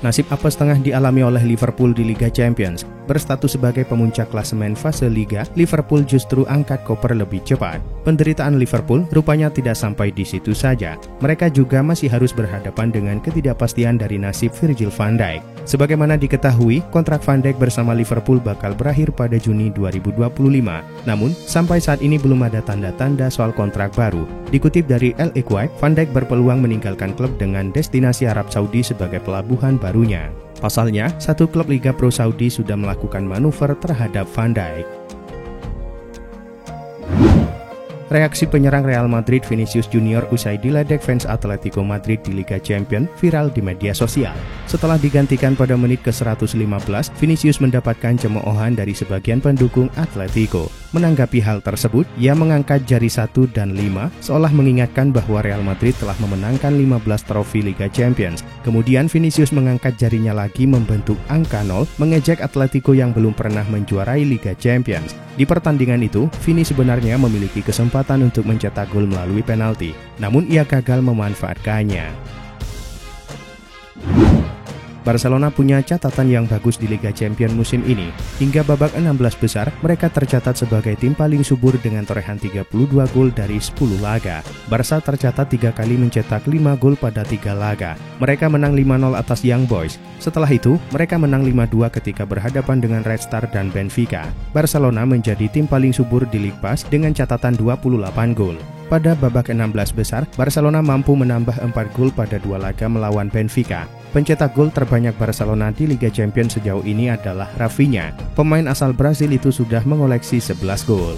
Nasib apes tengah dialami oleh Liverpool di Liga Champions. Berstatus sebagai pemuncak klasemen fase Liga, Liverpool justru angkat koper lebih cepat. Penderitaan Liverpool rupanya tidak sampai di situ saja. Mereka juga masih harus berhadapan dengan ketidakpastian dari nasib Virgil van Dijk. Sebagaimana diketahui, kontrak Van Dijk bersama Liverpool bakal berakhir pada Juni 2025. Namun, sampai saat ini belum ada tanda-tanda soal kontrak baru. Dikutip dari El Equipe, Van Dijk berpeluang meninggalkan klub dengan destinasi Arab Saudi sebagai pelabuhan barunya. Pasalnya, satu klub Liga Pro Saudi sudah melakukan manuver terhadap Van Dijk. Reaksi penyerang Real Madrid Vinicius Junior usai diledek fans Atletico Madrid di Liga Champions viral di media sosial. Setelah digantikan pada menit ke-115, Vinicius mendapatkan cemoohan dari sebagian pendukung Atletico. Menanggapi hal tersebut, ia mengangkat jari 1 dan 5 seolah mengingatkan bahwa Real Madrid telah memenangkan 15 trofi Liga Champions. Kemudian Vinicius mengangkat jarinya lagi membentuk angka 0, mengejek Atletico yang belum pernah menjuarai Liga Champions. Di pertandingan itu, Vini sebenarnya memiliki kesempatan untuk mencetak gol melalui penalti, namun ia gagal memanfaatkannya. Barcelona punya catatan yang bagus di Liga Champions musim ini. Hingga babak 16 besar, mereka tercatat sebagai tim paling subur dengan torehan 32 gol dari 10 laga. Barca tercatat 3 kali mencetak 5 gol pada 3 laga. Mereka menang 5-0 atas Young Boys. Setelah itu, mereka menang 5-2 ketika berhadapan dengan Red Star dan Benfica. Barcelona menjadi tim paling subur di Ligue 1 dengan catatan 28 gol. Pada babak 16 besar, Barcelona mampu menambah 4 gol pada 2 laga melawan Benfica. Pencetak gol terbanyak Barcelona di Liga Champions sejauh ini adalah Rafinha. Pemain asal Brasil itu sudah mengoleksi 11 gol.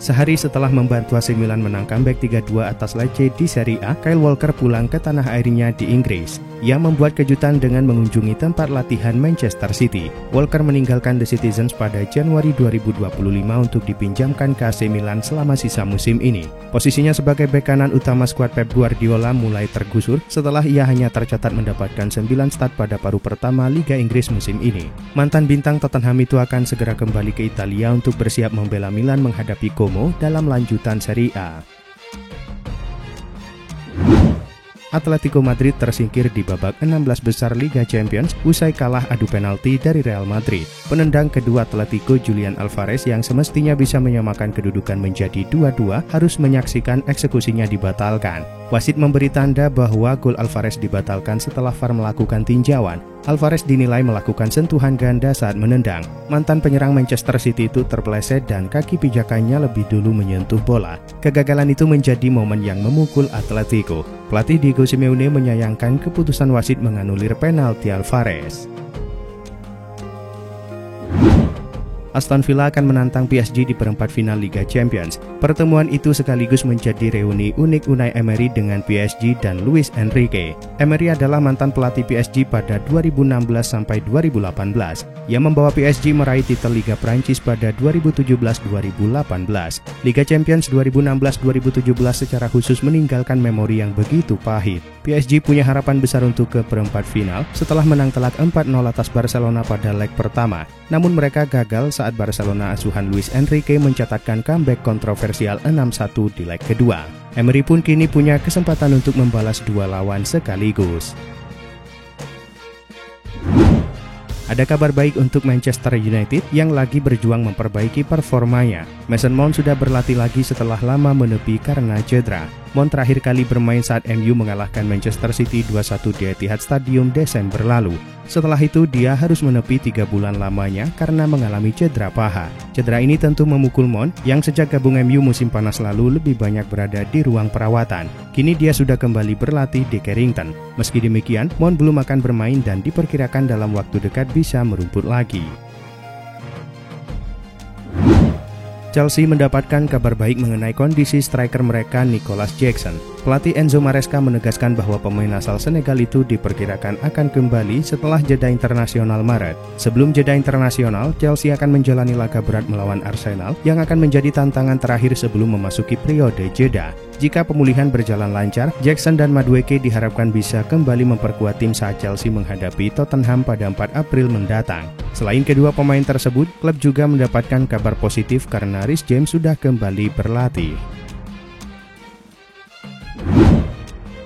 Sehari setelah membantu AC Milan menang comeback 3-2 atas Lecce di Serie A, Kyle Walker pulang ke tanah airnya di Inggris. Ia membuat kejutan dengan mengunjungi tempat latihan Manchester City. Walker meninggalkan The Citizens pada Januari 2025 untuk dipinjamkan ke AC Milan selama sisa musim ini. Posisinya sebagai bek kanan utama skuad Pep Guardiola mulai tergusur setelah ia hanya tercatat mendapatkan 9 start pada paruh pertama Liga Inggris musim ini. Mantan bintang Tottenham itu akan segera kembali ke Italia untuk bersiap membela Milan menghadapi Como dalam lanjutan Serie A. Atletico Madrid tersingkir di babak 16 besar Liga Champions usai kalah adu penalti dari Real Madrid. Penendang kedua Atletico, Julian Alvarez, yang semestinya bisa menyamakan kedudukan menjadi 2-2 harus menyaksikan eksekusinya dibatalkan. Wasit memberi tanda bahwa gol Alvarez dibatalkan setelah VAR melakukan tinjauan. Alvarez dinilai melakukan sentuhan ganda saat menendang. Mantan penyerang Manchester City itu terpeleset dan kaki pijakannya lebih dulu menyentuh bola. Kegagalan itu menjadi momen yang memukul Atletico. Pelatih Diego Simeone menyayangkan keputusan wasit menganulir penalti Alvarez. Aston Villa akan menantang PSG di perempat final Liga Champions. Pertemuan itu sekaligus menjadi reuni unik Unai Emery dengan PSG dan Luis Enrique. Emery adalah mantan pelatih PSG pada 2016 sampai 2018. Ia membawa PSG meraih titel Liga Prancis pada 2017-2018. Liga Champions 2016-2017 secara khusus meninggalkan memori yang begitu pahit. PSG punya harapan besar untuk ke perempat final setelah menang telak 4-0 atas Barcelona pada leg pertama. Namun mereka gagal saat Barcelona asuhan Luis Enrique mencatatkan comeback kontroversial 6-1 di leg kedua. Emery pun kini punya kesempatan untuk membalas 2 lawan sekaligus. Ada kabar baik untuk Manchester United yang lagi berjuang memperbaiki performanya. Mason Mount sudah berlatih lagi setelah lama menepi karena cedera. Mount terakhir kali bermain saat MU mengalahkan Manchester City 2-1 di Etihad Stadium Desember lalu. Setelah itu dia harus menepi 3 bulan lamanya karena mengalami cedera paha. Cedera ini tentu memukul Mount yang sejak gabung MU musim panas lalu lebih banyak berada di ruang perawatan. Kini dia sudah kembali berlatih di Carrington. Meski demikian, Mount belum akan bermain dan diperkirakan dalam waktu dekat bisa merumput lagi. Chelsea mendapatkan kabar baik mengenai kondisi striker mereka Nicolas Jackson. Pelatih Enzo Maresca menegaskan bahwa pemain asal Senegal itu diperkirakan akan kembali setelah jeda internasional Maret. Sebelum jeda internasional, Chelsea akan menjalani laga berat melawan Arsenal yang akan menjadi tantangan terakhir sebelum memasuki periode jeda. Jika pemulihan berjalan lancar, Jackson dan Madueke diharapkan bisa kembali memperkuat tim saat Chelsea menghadapi Tottenham pada 4 April mendatang. Selain kedua pemain tersebut, klub juga mendapatkan kabar positif karena Reece James sudah kembali berlatih.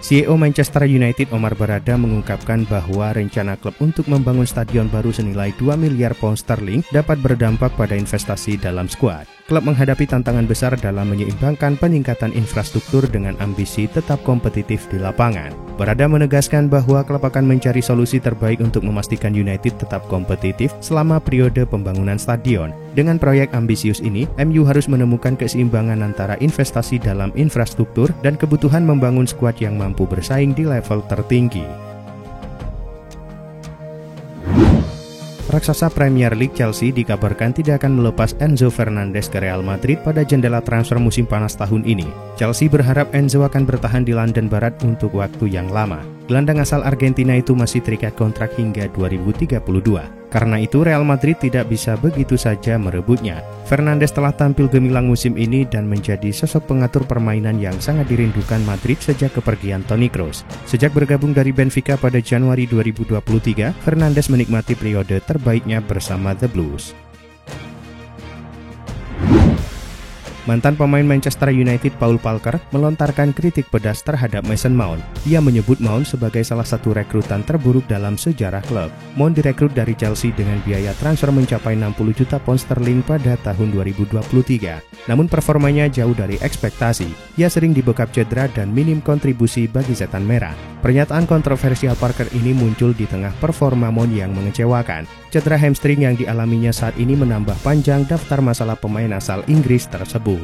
CEO Manchester United Omar Barada mengungkapkan bahwa rencana klub untuk membangun stadion baru senilai 2 miliar pound sterling dapat berdampak pada investasi dalam skuad. Klub menghadapi tantangan besar dalam menyeimbangkan peningkatan infrastruktur dengan ambisi tetap kompetitif di lapangan. Barada menegaskan bahwa klub akan mencari solusi terbaik untuk memastikan United tetap kompetitif selama periode pembangunan stadion. Dengan proyek ambisius ini, MU harus menemukan keseimbangan antara investasi dalam infrastruktur dan kebutuhan membangun skuad yang mampu bersaing di level tertinggi. Raksasa Premier League Chelsea dikabarkan tidak akan melepas Enzo Fernandez ke Real Madrid pada jendela transfer musim panas tahun ini. Chelsea berharap Enzo akan bertahan di London Barat untuk waktu yang lama. Gelandang asal Argentina itu masih terikat kontrak hingga 2032. Karena itu Real Madrid tidak bisa begitu saja merebutnya. Fernandes telah tampil gemilang musim ini dan menjadi sosok pengatur permainan yang sangat dirindukan Madrid sejak kepergian Toni Kroos. Sejak bergabung dari Benfica pada Januari 2023, Fernandes menikmati periode terbaiknya bersama The Blues. Mantan pemain Manchester United Paul Palker melontarkan kritik pedas terhadap Mason Mount. Ia menyebut Mount sebagai salah satu rekrutan terburuk dalam sejarah klub. Mount direkrut dari Chelsea dengan biaya transfer mencapai 60 juta pound sterling pada tahun 2023. Namun performanya jauh dari ekspektasi. Ia sering dibekap cedera dan minim kontribusi bagi setan merah. Pernyataan kontroversial Parker ini muncul di tengah performa Mount yang mengecewakan. Cedera hamstring yang dialaminya saat ini menambah panjang daftar masalah pemain asal Inggris tersebut.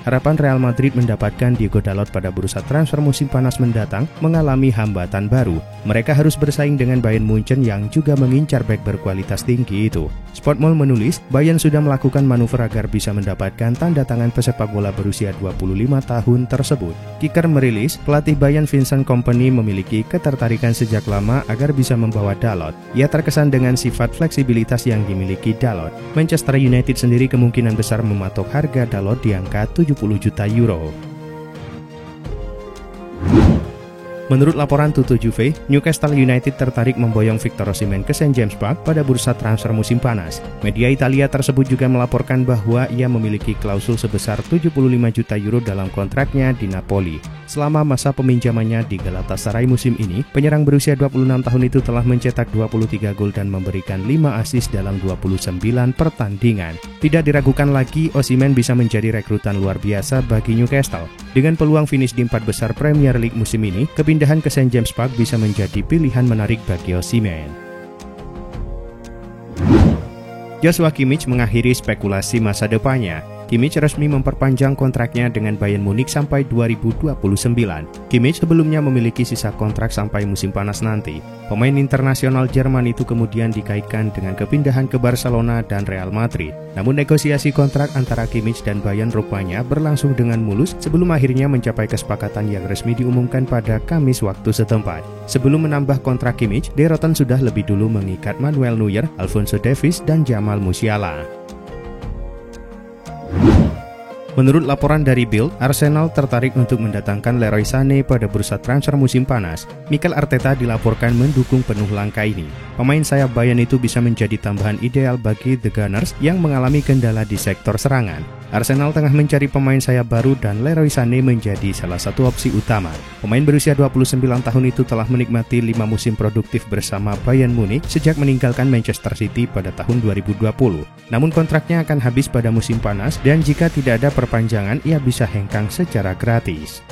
Harapan Real Madrid mendapatkan Diego Dalot pada bursa transfer musim panas mendatang mengalami hambatan baru. Mereka harus bersaing dengan Bayern Munchen yang juga mengincar bek berkualitas tinggi itu. Sportmall menulis, Bayern sudah melakukan manuver agar bisa mendapatkan tanda tangan pesepak bola berusia 25 tahun tersebut. Kicker merilis, pelatih Bayern Vincent Kompany memiliki ketertarikan sejak lama agar bisa membawa Dalot. Ia terkesan dengan sifat fleksibilitas yang dimiliki Dalot. Manchester United sendiri kemungkinan besar mematok harga Dalot di angka 70 juta euro. Menurut laporan Tutto Juve, Newcastle United tertarik memboyong Victor Osimhen ke St James Park pada bursa transfer musim panas. Media Italia tersebut juga melaporkan bahwa ia memiliki klausul sebesar 75 juta euro dalam kontraknya di Napoli. Selama masa peminjamannya di Galatasaray musim ini, penyerang berusia 26 tahun itu telah mencetak 23 gol dan memberikan 5 assist dalam 29 pertandingan. Tidak diragukan lagi, Osimhen bisa menjadi rekrutan luar biasa bagi Newcastle. Dengan peluang finish di 4 besar Premier League musim ini, kepindahan ke St James Park bisa menjadi pilihan menarik bagi Osimhen. Joshua Kimmich mengakhiri spekulasi masa depannya. Kimmich resmi memperpanjang kontraknya dengan Bayern Munich sampai 2029. Kimmich sebelumnya memiliki sisa kontrak sampai musim panas nanti. Pemain internasional Jerman itu kemudian dikaitkan dengan kepindahan ke Barcelona dan Real Madrid. Namun negosiasi kontrak antara Kimmich dan Bayern rupanya berlangsung dengan mulus sebelum akhirnya mencapai kesepakatan yang resmi diumumkan pada Kamis waktu setempat. Sebelum menambah kontrak Kimmich, De Rotten sudah lebih dulu mengikat Manuel Neuer, Alphonso Davies, dan Jamal Musiala. Menurut laporan dari Bild, Arsenal tertarik untuk mendatangkan Leroy Sané pada bursa transfer musim panas. Mikel Arteta dilaporkan mendukung penuh langkah ini. Pemain sayap Bayern itu bisa menjadi tambahan ideal bagi The Gunners yang mengalami kendala di sektor serangan. Arsenal tengah mencari pemain sayap baru dan Leroy Sané menjadi salah satu opsi utama. Pemain berusia 29 tahun itu telah menikmati 5 musim produktif bersama Bayern Munich sejak meninggalkan Manchester City pada tahun 2020. Namun kontraknya akan habis pada musim panas dan jika tidak ada perpanjangan ia bisa hengkang secara gratis.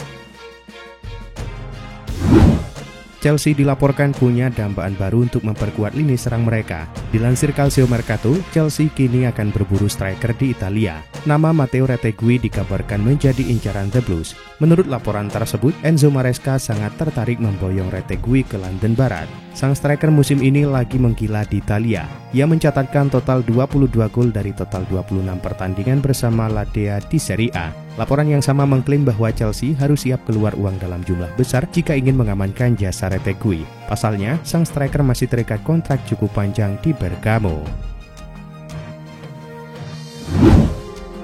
Chelsea dilaporkan punya dambaan baru untuk memperkuat lini serang mereka. Dilansir Calcio Mercato, Chelsea kini akan berburu striker di Italia. Nama Matteo Retegui dikabarkan menjadi incaran The Blues. Menurut laporan tersebut, Enzo Maresca sangat tertarik memboyong Retegui ke London Barat. Sang striker musim ini lagi menggila di Italia. Ia mencatatkan total 22 gol dari total 26 pertandingan bersama Ladea di Serie A. Laporan yang sama mengklaim bahwa Chelsea harus siap keluar uang dalam jumlah besar jika ingin mengamankan jasa Retegui. Pasalnya, sang striker masih terikat kontrak cukup panjang di Bergamo.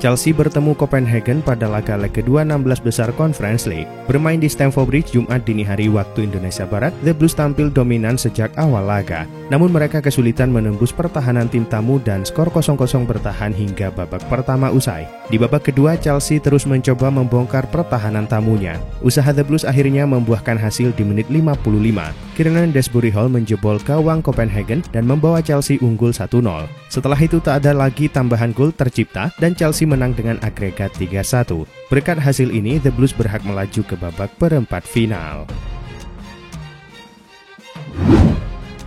Chelsea bertemu Copenhagen pada laga leg kedua 16 besar Conference League. Bermain di Stamford Bridge Jumat dini hari waktu Indonesia Barat, The Blues tampil dominan sejak awal laga. Namun mereka kesulitan menembus pertahanan tim tamu dan skor 0-0 bertahan hingga babak pertama usai. Di babak kedua, Chelsea terus mencoba membongkar pertahanan tamunya. Usaha The Blues akhirnya membuahkan hasil di menit 55. Kieran Desbury Hall menjebol gawang Copenhagen dan membawa Chelsea unggul 1-0. Setelah itu tak ada lagi tambahan gol tercipta dan Chelsea menang dengan agregat 3-1. Berkat hasil ini, The Blues berhak melaju ke babak perempat final.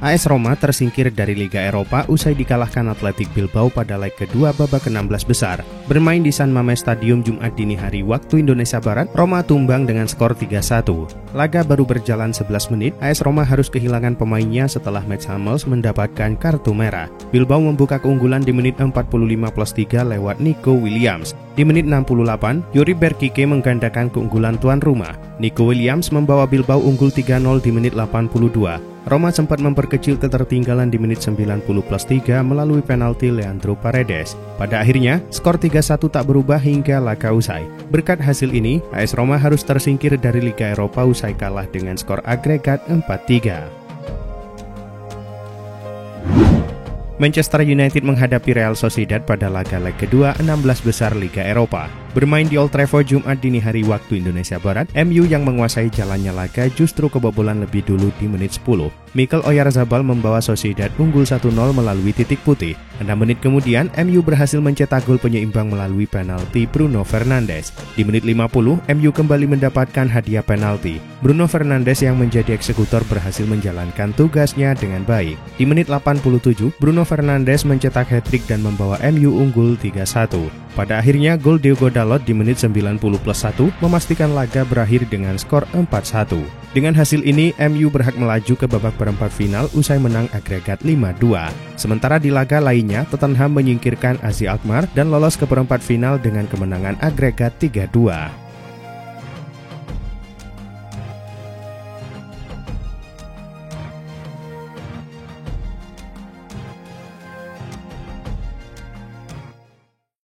AS Roma tersingkir dari Liga Eropa usai dikalahkan Athletic Bilbao pada leg kedua babak ke-16 besar. Bermain di San Mamés Stadium Jumat dini hari waktu Indonesia Barat, Roma tumbang dengan skor 3-1. Laga baru berjalan 11 menit, AS Roma harus kehilangan pemainnya setelah Mats Hummels mendapatkan kartu merah. Bilbao membuka keunggulan di menit 45+3 lewat Nico Williams. Di menit 68, Yuri Berkike menggandakan keunggulan tuan rumah. Nico Williams membawa Bilbao unggul 3-0 di menit 82. Roma sempat memperkecil ketertinggalan di menit 90+3 melalui penalti Leandro Paredes. Pada akhirnya, skor 3-1 tak berubah hingga laga usai. Berkat hasil ini, AS Roma harus tersingkir dari Liga Eropa usai kalah dengan skor agregat 4-3. Manchester United menghadapi Real Sociedad pada laga leg kedua 16 besar Liga Eropa. Bermain di Old Trafford Jumat dini hari waktu Indonesia Barat, MU yang menguasai jalannya laga justru kebobolan lebih dulu di menit 10. Mikel Oyarzabal membawa Sociedad unggul 1-0 melalui titik putih. 6 menit kemudian, MU berhasil mencetak gol penyeimbang melalui penalti Bruno Fernandes. Di menit 50, MU kembali mendapatkan hadiah penalti. Bruno Fernandes yang menjadi eksekutor berhasil menjalankan tugasnya dengan baik. Di menit 87, Bruno Fernandes mencetak hat-trick dan membawa MU unggul 3-1. Pada akhirnya, gol Diogo Dalot di menit 90+1 memastikan laga berakhir dengan skor 4-1. Dengan hasil ini, MU berhak melaju ke babak perempat final usai menang agregat 5-2. Sementara di laga lainnya, Tottenham menyingkirkan AZ Alkmaar dan lolos ke perempat final dengan kemenangan agregat 3-2.